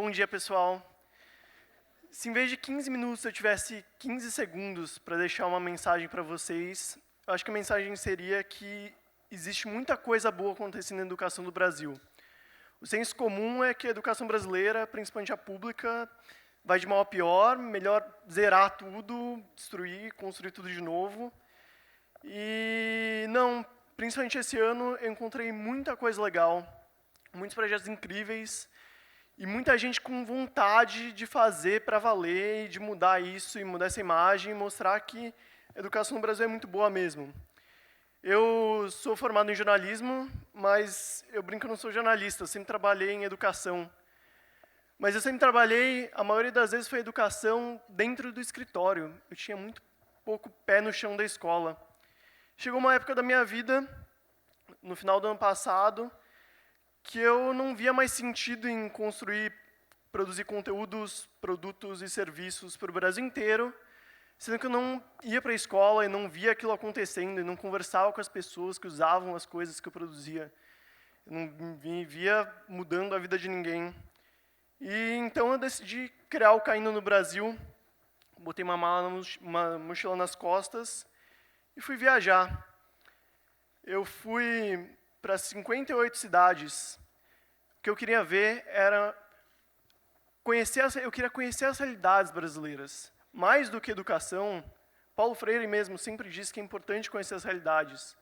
Bom dia, pessoal. Se em vez de 15 minutos eu tivesse 15 segundos para deixar uma mensagem para vocês, eu acho que a mensagem seria que existe muita coisa boa acontecendo na educação do Brasil. O senso comum é que a educação brasileira, principalmente a pública, vai de mal a pior, melhor zerar tudo, destruir, construir tudo de novo. E não, principalmente esse ano eu encontrei muita coisa legal, muitos projetos incríveis, e muita gente com vontade de fazer para valer, e de mudar isso, e mudar essa imagem, e mostrar que a educação no Brasil é muito boa mesmo. Eu sou formado em jornalismo, mas eu brinco que eu não sou jornalista, eu sempre trabalhei em educação. Mas eu sempre trabalhei, a maioria das vezes foi educação dentro do escritório. Eu tinha muito pouco pé no chão da escola. Chegou uma época da minha vida, no final do ano passado, que eu não via mais sentido em produzir conteúdos, produtos e serviços para o Brasil inteiro, sendo que eu não ia para a escola e não via aquilo acontecendo, e não conversava com as pessoas que usavam as coisas que eu produzia. Eu não via mudando a vida de ninguém. E então eu decidi criar o Caindo no Brasil, botei uma mochila nas costas e fui viajar. Eu fui para 58 cidades. O que eu queria ver era eu queria conhecer as realidades brasileiras. Mais do que educação, Paulo Freire mesmo sempre disse que é importante conhecer as realidades.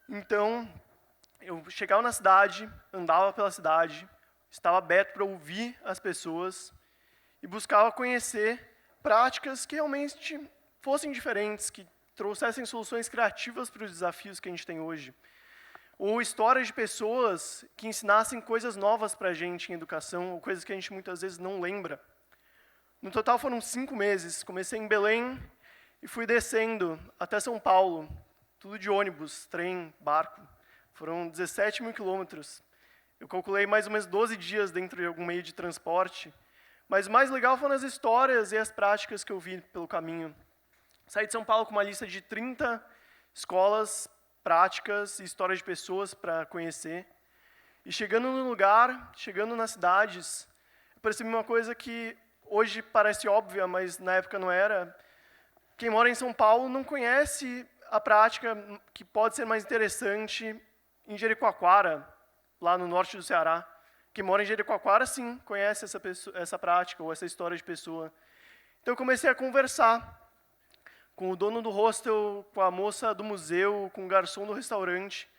Então, eu chegava na cidade, andava pela cidade, estava aberto para ouvir as pessoas e buscava conhecer práticas que realmente fossem diferentes, que trouxessem soluções criativas para os desafios que a gente tem hoje. Ou histórias de pessoas que ensinassem coisas novas para a gente em educação, ou coisas que a gente muitas vezes não lembra. No total foram 5 meses. Comecei em Belém e fui descendo até São Paulo, tudo de ônibus, trem, barco. Foram 17 mil quilômetros. Eu calculei mais ou menos 12 dias dentro de algum meio de transporte. Mas o mais legal foram as histórias e as práticas que eu vi pelo caminho. Saí de São Paulo com uma lista de 30 escolas, práticas e histórias de pessoas para conhecer. E chegando no lugar, chegando nas cidades, eu percebi uma coisa que hoje parece óbvia, mas na época não era. Quem mora em São Paulo não conhece a prática que pode ser mais interessante em Jericoacoara, lá no norte do Ceará. Quem mora em Jericoacoara, sim, conhece essa prática ou essa história de pessoa. Então eu comecei a conversar com o dono do hostel, com a moça do museu, com o garçom do restaurante,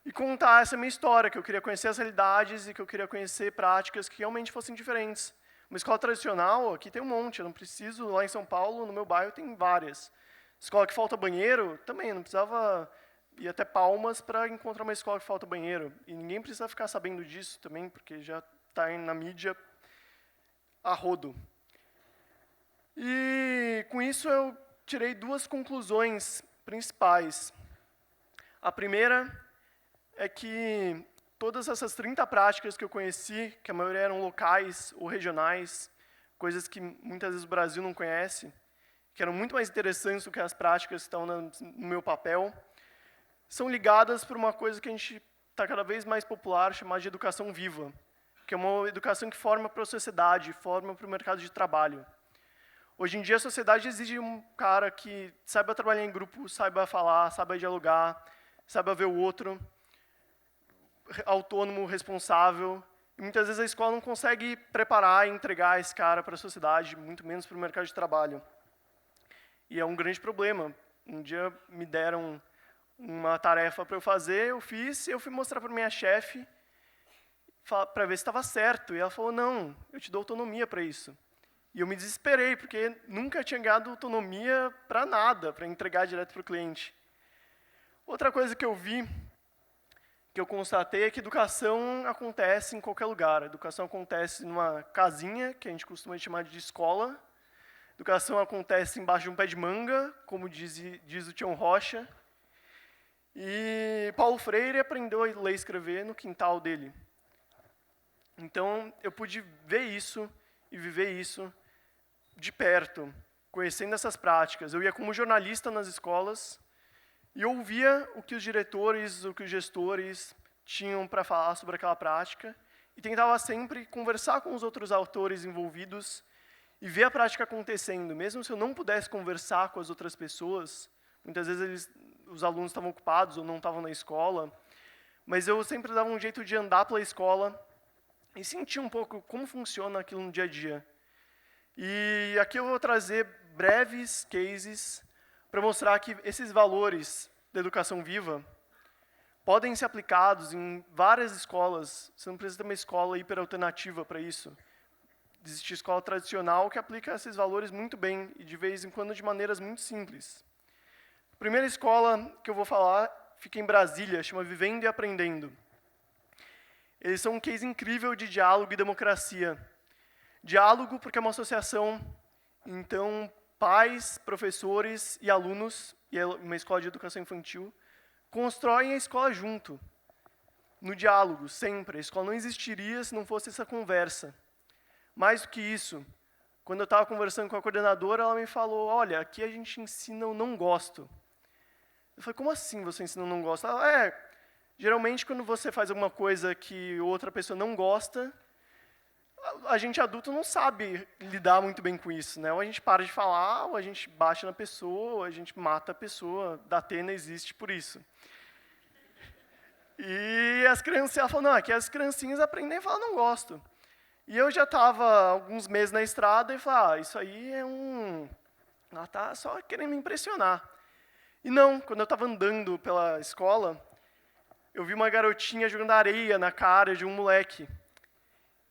e contar essa minha história, que eu queria conhecer as realidades e que eu queria conhecer práticas que realmente fossem diferentes. Uma escola tradicional, aqui tem um monte, eu não preciso, lá em São Paulo, no meu bairro, tem várias. Escola que falta banheiro, também, eu não precisava ir até Palmas para encontrar uma escola que falta banheiro. E ninguém precisa ficar sabendo disso também, porque já está na mídia a rodo. E com isso eu tirei 2 conclusões principais. A primeira é que todas essas 30 práticas que eu conheci, que a maioria eram locais ou regionais, coisas que muitas vezes o Brasil não conhece, que eram muito mais interessantes do que as práticas que estão no meu papel, são ligadas por uma coisa que a gente está cada vez mais popular, chamada de educação viva, que é uma educação que forma para a sociedade, forma para o mercado de trabalho. Hoje em dia, a sociedade exige um cara que saiba trabalhar em grupo, saiba falar, saiba dialogar, saiba ver o outro, autônomo, responsável. E muitas vezes a escola não consegue preparar e entregar esse cara para a sociedade, muito menos para o mercado de trabalho. E é um grande problema. Um dia me deram uma tarefa para eu fazer, eu fiz, e eu fui mostrar para minha chefe para ver se estava certo. E ela falou, não, eu te dou autonomia para isso. E eu me desesperei, porque nunca tinha ganhado autonomia para nada, para entregar direto para o cliente. Outra coisa que eu vi, que eu constatei, é que educação acontece em qualquer lugar. A educação acontece numa casinha, que a gente costuma chamar de escola. A educação acontece embaixo de um pé de manga, como diz o Tião Rocha. E Paulo Freire aprendeu a ler e escrever no quintal dele. Então, eu pude ver isso e viver isso de perto, conhecendo essas práticas. Eu ia como jornalista nas escolas e ouvia o que os diretores, o que os gestores tinham para falar sobre aquela prática e tentava sempre conversar com os outros autores envolvidos e ver a prática acontecendo. Mesmo se eu não pudesse conversar com as outras pessoas, muitas vezes os alunos estavam ocupados ou não estavam na escola, mas eu sempre dava um jeito de andar pela escola e sentir um pouco como funciona aquilo no dia a dia. E aqui eu vou trazer breves cases para mostrar que esses valores da educação viva podem ser aplicados em várias escolas. Você não precisa ter uma escola hiperalternativa para isso. Existe escola tradicional que aplica esses valores muito bem e, de vez em quando, de maneiras muito simples. A primeira escola que eu vou falar fica em Brasília, chama Vivendo e Aprendendo. Eles são um case incrível de diálogo e democracia. Diálogo porque é uma associação, então, pais, professores e alunos, e é uma escola de educação infantil, constroem a escola junto, no diálogo, sempre. A escola não existiria se não fosse essa conversa. Mais do que isso, quando eu estava conversando com a coordenadora, ela me falou, olha, aqui a gente ensina o não gosto. Eu falei, como assim você ensina o não gosto? Ela, geralmente quando você faz alguma coisa que outra pessoa não gosta, a gente adulto não sabe lidar muito bem com isso, né? Ou a gente para de falar, ou a gente bate na pessoa, ou a gente mata a pessoa. Da Atena existe por isso. E as crianças, ela falou, não, aqui as criancinhas aprendem a falar não gosto. E eu já estava alguns meses na estrada e falei, isso aí ela está só querendo me impressionar. E não, quando eu estava andando pela escola, eu vi uma garotinha jogando areia na cara de um moleque.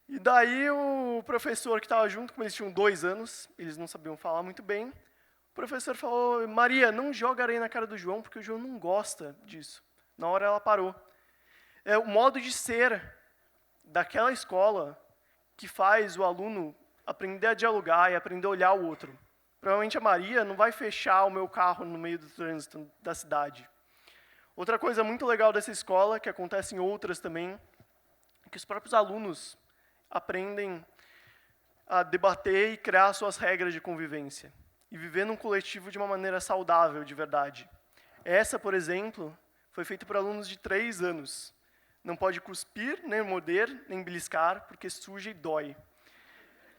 E daí o professor que estava junto, como eles tinham 2 anos, eles não sabiam falar muito bem, o professor falou, Maria, não joga areia na cara do João, porque o João não gosta disso. Na hora ela parou. É o modo de ser daquela escola que faz o aluno aprender a dialogar e aprender a olhar o outro. Provavelmente a Maria não vai fechar o meu carro no meio do trânsito da cidade. Outra coisa muito legal dessa escola, que acontece em outras também, é que os próprios alunos aprendem a debater e criar suas regras de convivência e viver num coletivo de uma maneira saudável, de verdade. Essa, por exemplo, foi feita por alunos de 3 anos. Não pode cuspir, nem morder, nem beliscar, porque suja e dói.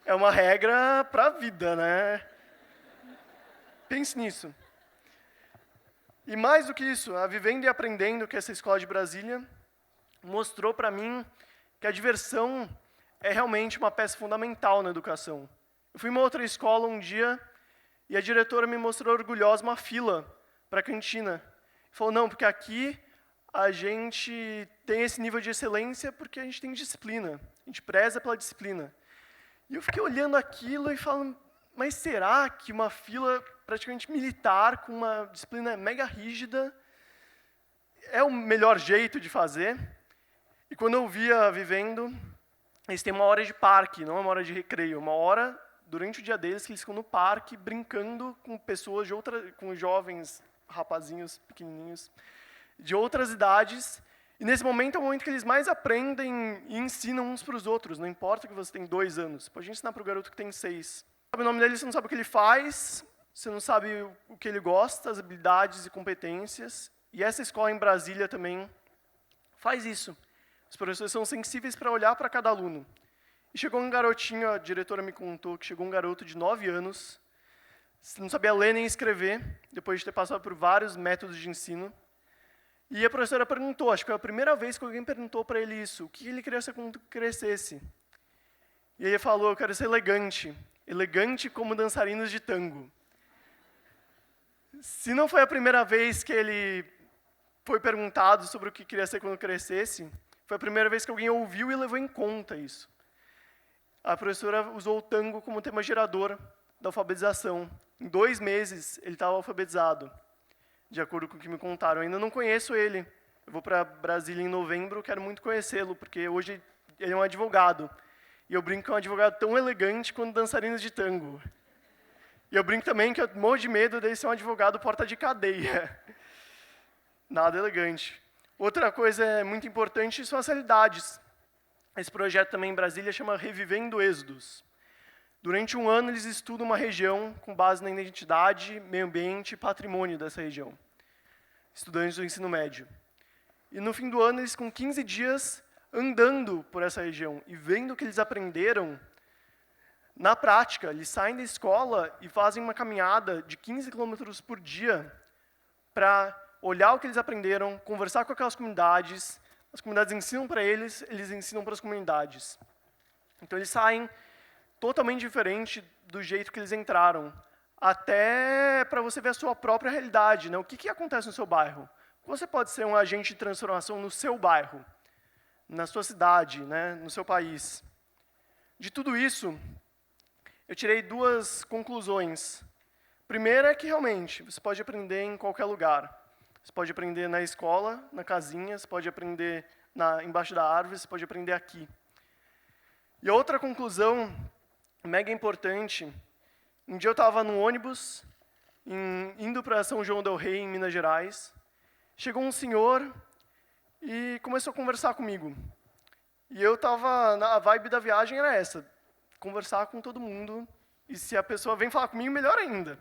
É uma regra para a vida, né? Pense nisso. E mais do que isso, a Vivendo e Aprendendo, que é essa escola de Brasília, mostrou para mim que a diversão é realmente uma peça fundamental na educação. Eu fui em uma outra escola um dia e a diretora me mostrou orgulhosa uma fila para a cantina. Falou, não, porque aqui a gente tem esse nível de excelência porque a gente tem disciplina, a gente preza pela disciplina. E eu fiquei olhando aquilo e falando, mas será que uma fila praticamente militar, com uma disciplina mega rígida, é o melhor jeito de fazer? E quando eu via Vivendo, eles têm uma hora de parque, não uma hora de recreio, uma hora durante o dia deles que eles ficam no parque brincando com pessoas com jovens rapazinhos pequenininhos de outras idades. E nesse momento é o momento que eles mais aprendem e ensinam uns para os outros. Não importa que você tem 2 anos, você pode ensinar para o garoto que tem 6. Sabe o nome dele, você não sabe o que ele faz, você não sabe o que ele gosta, as habilidades e competências. E essa escola em Brasília também faz isso. Os professores são sensíveis para olhar para cada aluno. E chegou um garotinho, a diretora me contou que chegou um garoto de 9 anos, não sabia ler nem escrever, depois de ter passado por vários métodos de ensino. E a professora perguntou, acho que foi a primeira vez que alguém perguntou para ele isso, o que ele queria ser quando crescesse. E ele falou, eu quero ser elegante, elegante como dançarinos de tango. Se não foi a primeira vez que ele foi perguntado sobre o que queria ser quando crescesse, foi a primeira vez que alguém ouviu e levou em conta isso. A professora usou o tango como tema gerador da alfabetização. Em 2 meses, ele estava alfabetizado, de acordo com o que me contaram. Eu ainda não conheço ele. Eu vou para Brasília em novembro, quero muito conhecê-lo, porque hoje ele é um advogado. E eu brinco que é um advogado tão elegante quanto dançarinos de tango. E eu brinco também que eu morro de medo dele ser um advogado porta de cadeia. Nada elegante. Outra coisa muito importante são as realidades. Esse projeto também em Brasília chama Revivendo Êxodos. Durante 1 ano, eles estudam uma região com base na identidade, meio ambiente e patrimônio dessa região. Estudantes do ensino médio. E no fim do ano, eles, com 15 dias, andando por essa região e vendo o que eles aprenderam, na prática, eles saem da escola e fazem uma caminhada de 15 quilômetros por dia para olhar o que eles aprenderam, conversar com aquelas comunidades, as comunidades ensinam para eles, eles ensinam para as comunidades. Então, eles saem totalmente diferente do jeito que eles entraram, até para você ver a sua própria realidade, né? O que acontece no seu bairro? Você pode ser um agente de transformação no seu bairro, na sua cidade, né? No seu país. De tudo isso, eu tirei 2 conclusões. Primeira é que, realmente, você pode aprender em qualquer lugar. Você pode aprender na escola, na casinha, você pode aprender embaixo da árvore, você pode aprender aqui. E a outra conclusão, mega importante, um dia eu estava no ônibus, indo para São João del Rei, em Minas Gerais. Chegou um senhor e começou a conversar comigo. E eu estava, a vibe da viagem era essa, conversar com todo mundo, e se a pessoa vem falar comigo, melhor ainda.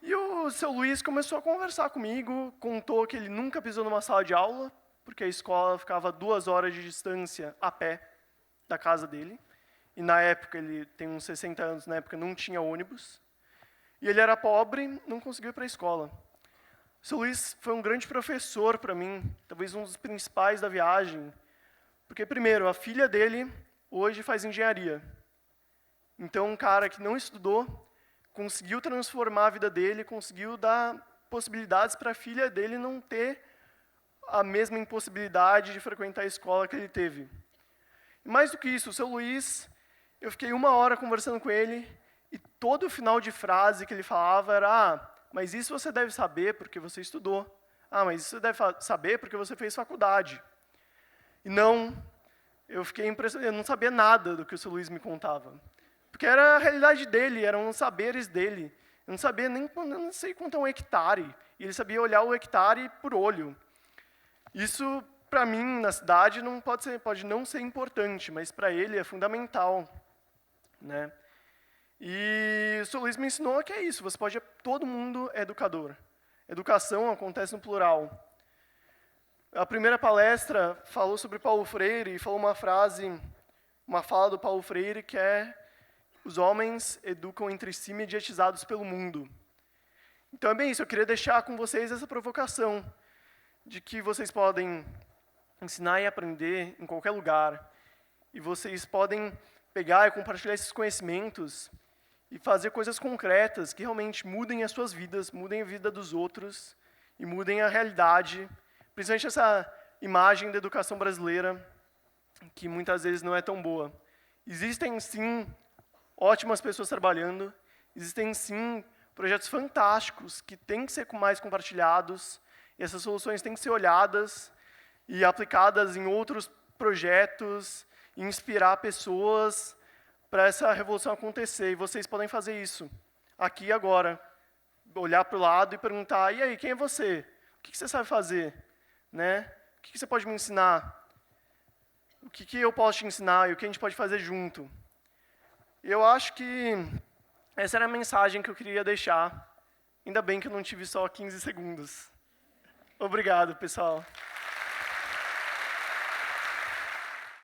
E o seu Luiz começou a conversar comigo, contou que ele nunca pisou numa sala de aula, porque a escola ficava 2 horas de distância a pé da casa dele. E na época, ele tem uns 60 anos, na época não tinha ônibus. E ele era pobre, não conseguiu ir para a escola. O seu Luiz foi um grande professor para mim, talvez um dos principais da viagem. Porque, primeiro, a filha dele hoje faz engenharia. Então, um cara que não estudou, conseguiu transformar a vida dele, conseguiu dar possibilidades para a filha dele não ter a mesma impossibilidade de frequentar a escola que ele teve. E mais do que isso, o seu Luiz, eu fiquei 1 hora conversando com ele, e todo o final de frase que ele falava era: mas isso você deve saber porque você estudou. Mas isso você deve saber porque você fez faculdade. E não, eu fiquei impressionado, eu não sabia nada do que o seu Luiz me contava. Porque era a realidade dele, eram os saberes dele. Eu não sabia nem, eu não sei quanto é um hectare. E ele sabia olhar o hectare por olho. Isso, para mim, na cidade, não pode não ser importante, mas para ele é fundamental, né? E o seu Luiz me ensinou que é isso, todo mundo é educador. Educação acontece no plural. A primeira palestra falou sobre Paulo Freire e falou uma fala do Paulo Freire que é: os homens educam entre si mediatizados pelo mundo. Então é bem isso, eu queria deixar com vocês essa provocação de que vocês podem ensinar e aprender em qualquer lugar, e vocês podem pegar e compartilhar esses conhecimentos e fazer coisas concretas que realmente mudem as suas vidas, mudem a vida dos outros e mudem a realidade, principalmente essa imagem da educação brasileira, que muitas vezes não é tão boa. Existem, sim, ótimas pessoas trabalhando, existem, sim, projetos fantásticos que têm que ser mais compartilhados, e essas soluções têm que ser olhadas e aplicadas em outros projetos, e inspirar pessoas para essa revolução acontecer. E vocês podem fazer isso aqui e agora. Olhar para o lado e perguntar: e aí, quem é você? O que você sabe fazer? Né? O que você pode me ensinar? O que eu posso te ensinar e o que a gente pode fazer junto? Eu acho que essa era a mensagem que eu queria deixar. Ainda bem que eu não tive só 15 segundos. Obrigado, pessoal.